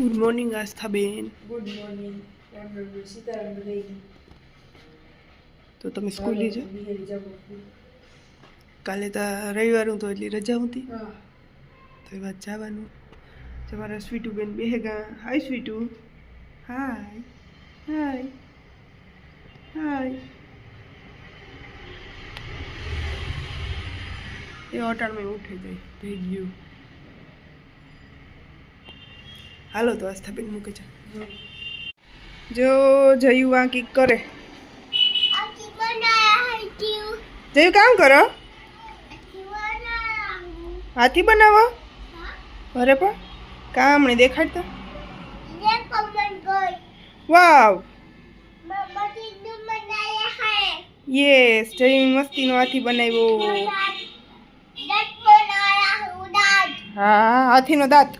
Good morning આસ્થાબેન. Good morning. Ram Ram Sitaram બધાય. તો તમે સ્કૂલે જો કાલે તો રવિવાર તો એટલી રજા હતી તો એ વાત જવાનું. તમારા સ્વીટુ બેન બેહેગા. હાય સ્વીટુ. હાય હાય હાય. એ અટાણમાં ઉઠી જાય થઈ ગયું. હાલો તો આસ્થાબેન મૂકે છે. જો જયું આ કીક કરે. જયું કામ કરો. હાથી બનાવો. અરે પણ કામ ને દેખાડતા. વાવ યસ જયું મસ્તીનો હાથી બનાવ્યો. હા હાથીનો દાંત.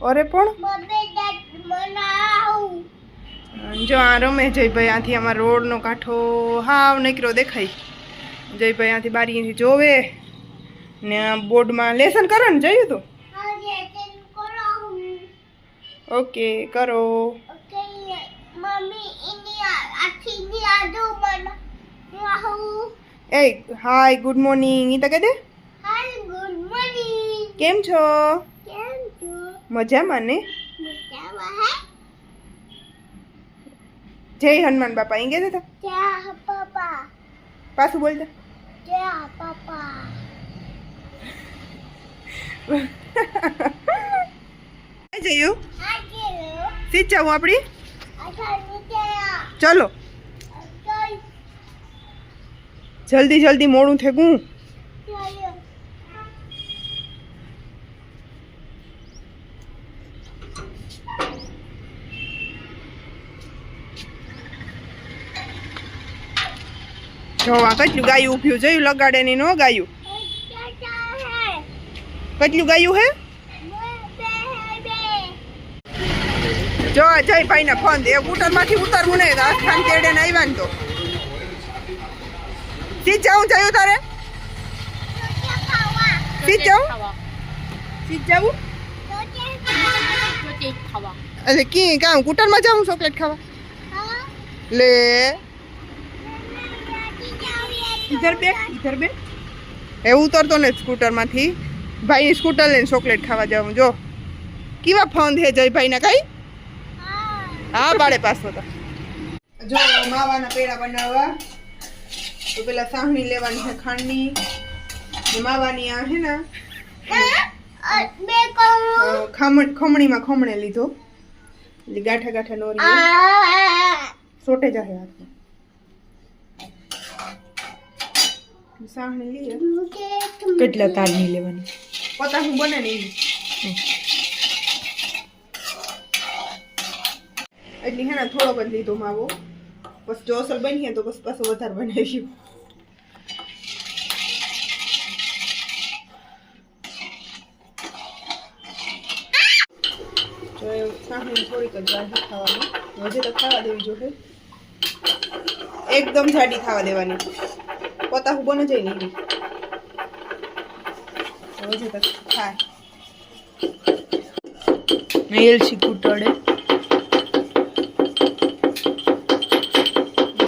અરે પણ જો આ રમે જયભાઈ. આથી અમારા રોડનો કાંઠો હાવ નીકળો દેખાય. જયભાઈ આથી બારીથી જોવે ને આ બોર્ડમાં લેસન કરો ને જોયું તું. ઓકે કરો. એ હાય ગુડ મોર્નિંગ ઈ તો કહી દે. કેમ છો? મજામાં ને? જય હનુમાન બાપા અહીં ગયા હતા. પાછું બોલતા. જયું સીટ જાઉં આપડી. ચલો જલ્દી જલ્દી મોડું થેગું. જોવા કેટલું ગાયું ઉભ્યું જોયું. લગાડે ની નો ગાયું. કેટલું ગાયું હે. જો જયભાઈ ને ફોન દે. સ્કૂટર માંથી ઉતરવું નહીં. આસ્થાન તેડે ને આવ્યા ને તો સીટ જાઉં જયું તારે. સીટ જાઉં. સીટ જાવું એટલે કી કામ સ્કૂટર માં જાઉં ચોકલેટ ખાવા. લે ઇધર બે એ ઉતરતો ને સ્કૂટર માંથી. ભાઈ સ્કૂટર લઈને ચોકલેટ ખાવા જાઉં. જો કેવા ફોન છે જયભાઈ ને. કઈ હા બાળે પાછો તો. જો માવાના પેડા બનાવવા તો પેલા સાહણી લેવાની છે ખાંડની ને માવાની. આ હે ને ખમણીમાં ખમણે લીધો એટલે ગાંઠા ગાંઠા નોરી સોટે જાય હાથમાં. સાહણી લઈએ. કેટલા તારની લેવાની પતા હું બને ને એટલી હે ને થોડોક જ લીધો માવો. બસ જો અસલ બની તો બસ પાછો વધારે બનાવ્યું. જો સાહણી થોડીક જ જાડી ખાવાની. હજી તો ખાવા દેવી જોઈએ. એકદમ જાડી ખાવા દેવાની. પતા હું બને જાય નહીં. હજી તો ખાય એલસી કૂટડે.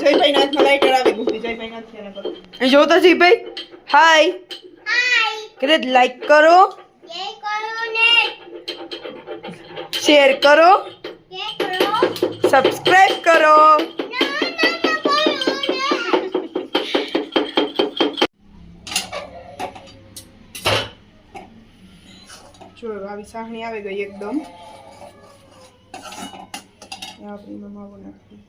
જયભાઈ ના હાથમાં લાઈટર આવી ગયું. જયભાઈ ના હાથમાં કરો. એ જોતા જયભાઈ. હાય કરે લાઈક કરો. શેર કરો. સબસ્ક્રાઇબ કરો. જો આવી સાહણી આવી ગઈ એકદમ. આપણે માવો નાખી.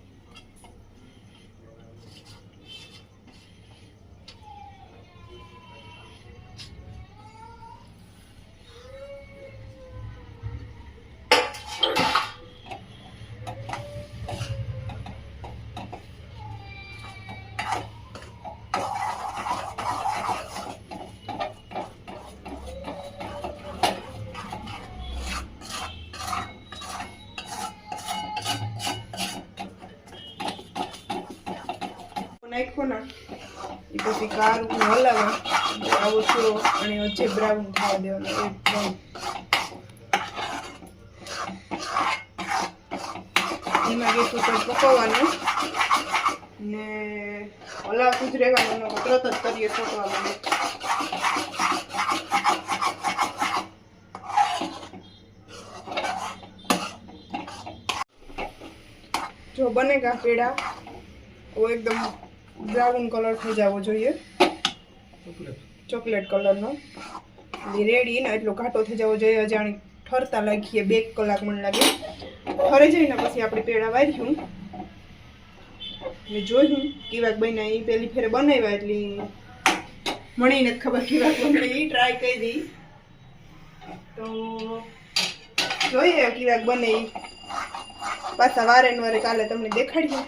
નાખો ના એ પછી કાળું હલાવવા. આવો થોડો અને વચ્ચે બ્રાઉન થવા દેવાનો. એકદમ ધીમા ગેસ ઉપર પકવવાનું ને હલાવતું જ રહેવાનું, તરત જ કરીએ છોકવા માટે. જો બનેગા પેડા वो एकदम ब्राउन कलर થઈ જવો જોઈએ, ચોકલેટ કલરનો. રેડી ને એટલો ઘાટો થઈ જવો જોઈએ. અજાણી ઠરતા લાગીએ 2 કલાક મને લાગે. ઠરે જઈને પછી આપણે પેડા વાર્યું એટલે જોયું કેવાક બન્યા. એ પેલી ફેરે બનાવ્યા એટલે મને નથી ખબર કેવાક બને. એ ટ્રાય કરી તો જોઈએ કેવાક બને. પાછા વારે ને વારે કાલે તમને દેખાડીએ.